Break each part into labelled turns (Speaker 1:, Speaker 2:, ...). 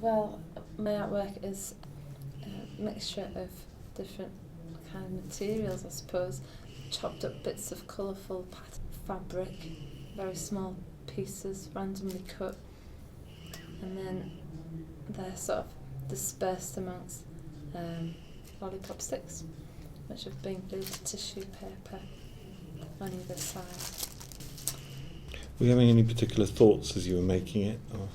Speaker 1: Well, my artwork is a mixture of different kind of materials, I suppose. Chopped up bits of colourful fabric, very small pieces, randomly cut, and then they're sort of dispersed amongst lollipop sticks, which have been glued to tissue paper on either side.
Speaker 2: Were you having any particular thoughts as you were making it? Or?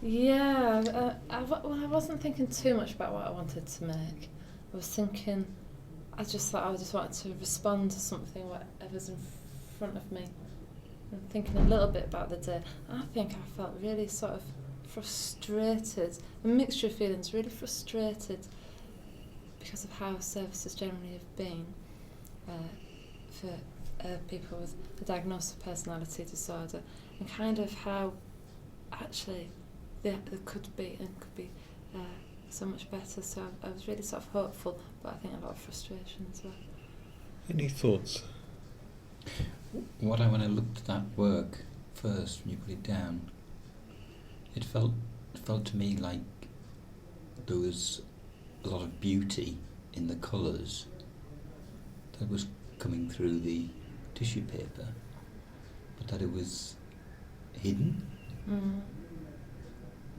Speaker 1: Yeah, I wasn't thinking too much about what I wanted to make. I was thinking, I just thought I just wanted to respond to something, whatever's in front of me. And thinking a little bit about the day, I think I felt really sort of frustrated, a mixture of feelings, really frustrated because of how services generally have been for people with a diagnosis of personality disorder, and kind of how actually there could be so much better. So I was really sort of hopeful, but I think a lot of frustration as well.
Speaker 2: Any thoughts?
Speaker 3: When I looked at that work first, when you put it down, it felt to me like there was a lot of beauty in the colours that was coming through the tissue paper, but that it was hidden.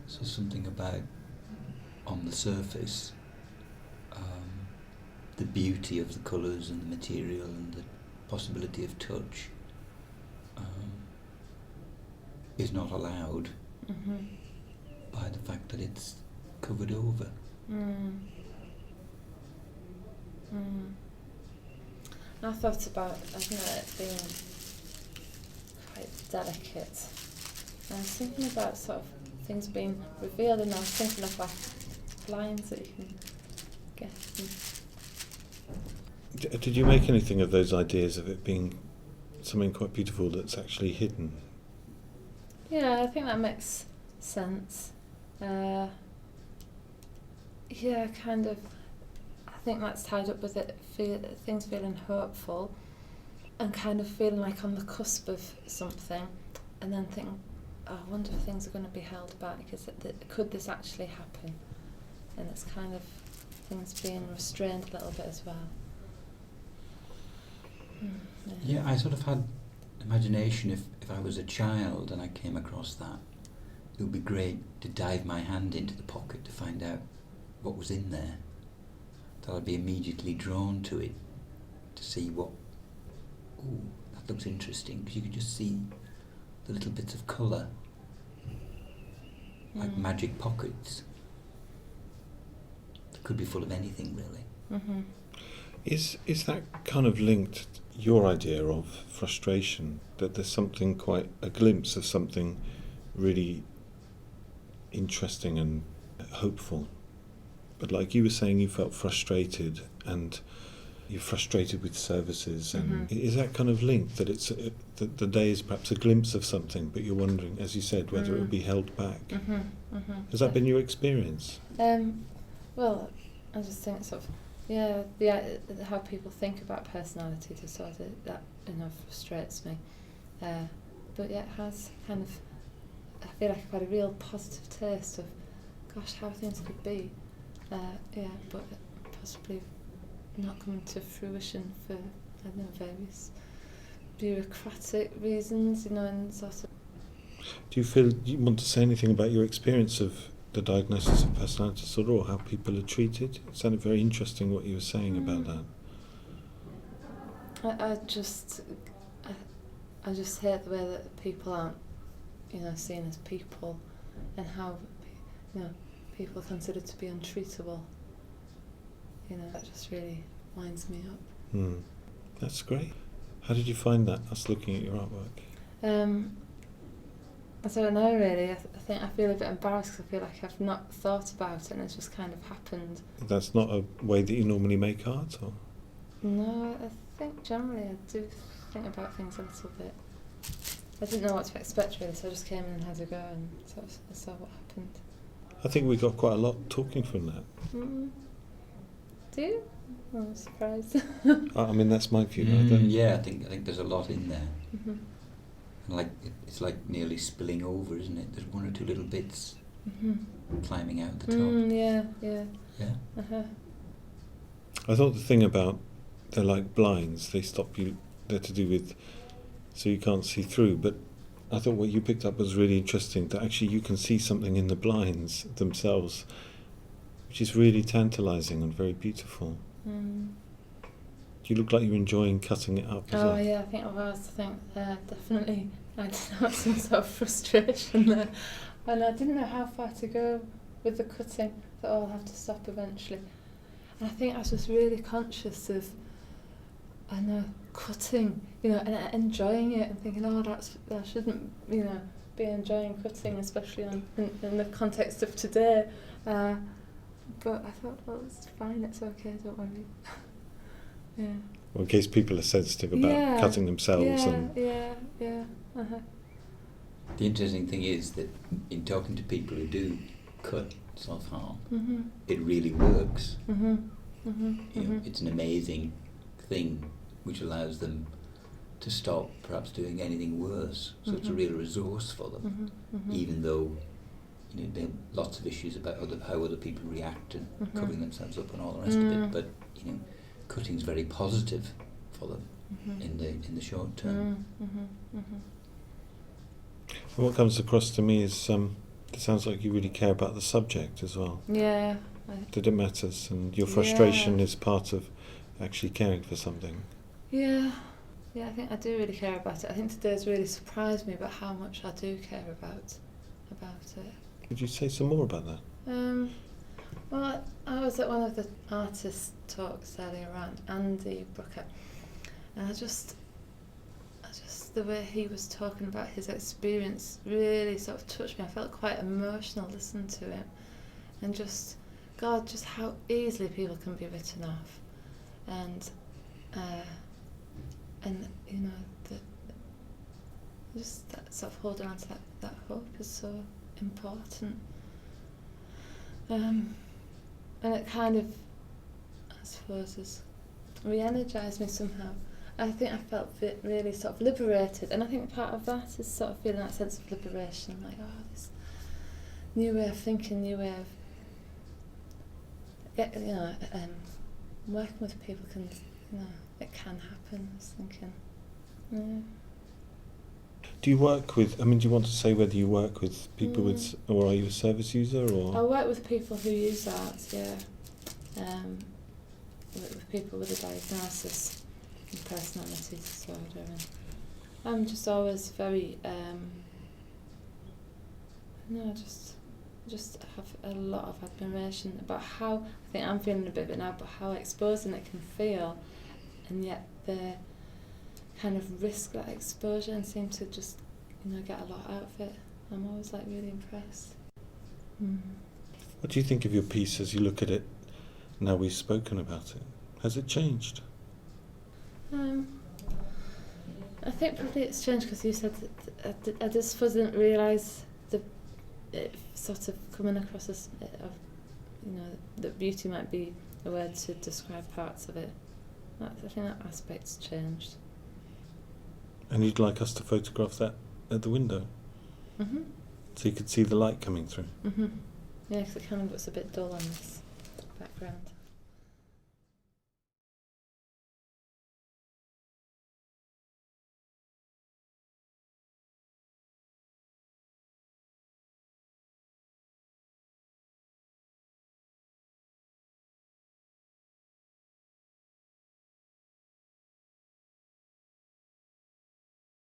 Speaker 3: So something about, on the surface, the beauty of the colours and the material and the possibility of touch is not allowed by the fact that it's covered over.
Speaker 1: I thought about it being quite delicate. I was thinking about sort of things being revealed, and I was thinking of like lines that you can get.
Speaker 2: Did you make anything of those ideas of it being something quite beautiful that's actually hidden?
Speaker 1: Yeah, I think that makes sense. Yeah, kind of. I think that's tied up with it. Things feeling hopeful, and kind of feeling like on the cusp of something, and then thinking, oh, I wonder if things are going to be held back. Could this actually happen? And it's kind of things being restrained a little bit as well.
Speaker 3: Yeah, I sort of had imagination if I was a child and I came across that, it would be great to dive my hand into the pocket to find out what was in there. That I'd be immediately drawn to it to see what, ooh, that looks interesting, because you could just see the little bits of colour, like magic pockets. It could be full of anything, really.
Speaker 2: Is that kind of linked, your idea of frustration, that there's something quite, a glimpse of something really interesting and hopeful? But like you were saying, you felt frustrated, and you're frustrated with services, and is that kind of linked, that it's that the day is perhaps a glimpse of something, but you're wondering, as you said, whether it would be held back? Has that been your experience?
Speaker 1: Well, I just think sort of, how people think about personality disorder, that frustrates me. But yeah, it has kind of, I feel like I've had a real positive taste of, gosh, how things could be. But possibly not coming to fruition for, I don't know, various bureaucratic reasons, and sort of.
Speaker 2: Do you feel you want to say anything about your experience of the diagnosis of personality disorder, or how people are treated? It sounded very interesting what you were saying about that.
Speaker 1: I just hate the way that people aren't, seen as people, and how, people are considered to be untreatable. That just really winds me up.
Speaker 2: That's great. How did you find that, us looking at your artwork?
Speaker 1: I don't know really. I think I feel a bit embarrassed because I feel like I've not thought about it and it's just kind of happened.
Speaker 2: That's not a way that you normally make art, or?
Speaker 1: No, I think generally I do think about things a little bit. I didn't know what to expect really, so I just came in and had a go and sort of saw what happened.
Speaker 2: I think we got quite a lot talking from that.
Speaker 1: Do you? Oh, I'm surprised.
Speaker 2: I mean, that's my view.
Speaker 3: Yeah, I think there's a lot in there. And it's like nearly spilling over, isn't it? There's one or two little bits climbing out the top.
Speaker 1: Yeah.
Speaker 3: Yeah.
Speaker 1: Uh-huh.
Speaker 2: I thought the thing about they're like blinds, they stop you, they're to do with so you can't see through, but I thought what you picked up was really interesting, that actually you can see something in the blinds themselves, which is really tantalising and very beautiful. You look like you're enjoying cutting it up as well.
Speaker 1: Oh yeah, I think I was. I think definitely I did have some sort of frustration there, and I didn't know how far to go with the cutting. That I'll have to stop eventually. And I think I was just really conscious of, I know, cutting, and enjoying it, and thinking, I shouldn't, be enjoying cutting, especially in the context of today. But I thought, well, it's fine, it's okay, don't worry. Yeah.
Speaker 2: Well, in case people are sensitive about cutting themselves.
Speaker 1: Yeah. Uh-huh.
Speaker 3: The interesting thing is that in talking to people who do cut self-harm, it really works. It's an amazing thing which allows them to stop perhaps doing anything worse. So it's a real resource for them, even though there are lots of issues about how other people react and covering themselves up and all the rest of it. But cutting's very positive for them in the short term.
Speaker 2: What comes across to me is it sounds like you really care about the subject as well.
Speaker 1: Yeah.
Speaker 2: That it matters, and your frustration is part of actually caring for something.
Speaker 1: Yeah, I think I do really care about it. I think today's really surprised me about how much I do care about it.
Speaker 2: Could you say some more about that?
Speaker 1: Well, I was at one of the artist talks earlier on, Andy Brooker, and I just the way he was talking about his experience really sort of touched me. I felt quite emotional listening to him, and just how easily people can be written off, and just that sort of holding on to that hope is so important. And it kind of, I suppose, has re-energised me somehow. I think I felt really sort of liberated, and I think part of that is sort of feeling that sense of liberation, like, this new way of thinking, new way of working with people can, it can happen. I was thinking,
Speaker 2: Do you work with, do you want to say whether you work with people with, or are you a service user, or?
Speaker 1: I work with people who use art, with people with a diagnosis of personality disorder, and I'm just always very, just have a lot of admiration about how, I think I'm feeling a bit of it now, but how exposing it can feel, and yet they kind of risk that exposure and seem to just, get a lot out of it. I'm always really impressed.
Speaker 2: What do you think of your piece as you look at it now we've spoken about it? Has it changed?
Speaker 1: I think probably it's changed because you said that I just didn't realise it sort of coming across as, that beauty might be a word to describe parts of it. I think that aspect's changed.
Speaker 2: And you'd like us to photograph that at the window? So you could see the light coming through?
Speaker 1: Yeah, because it kind of looks a bit dull on this background.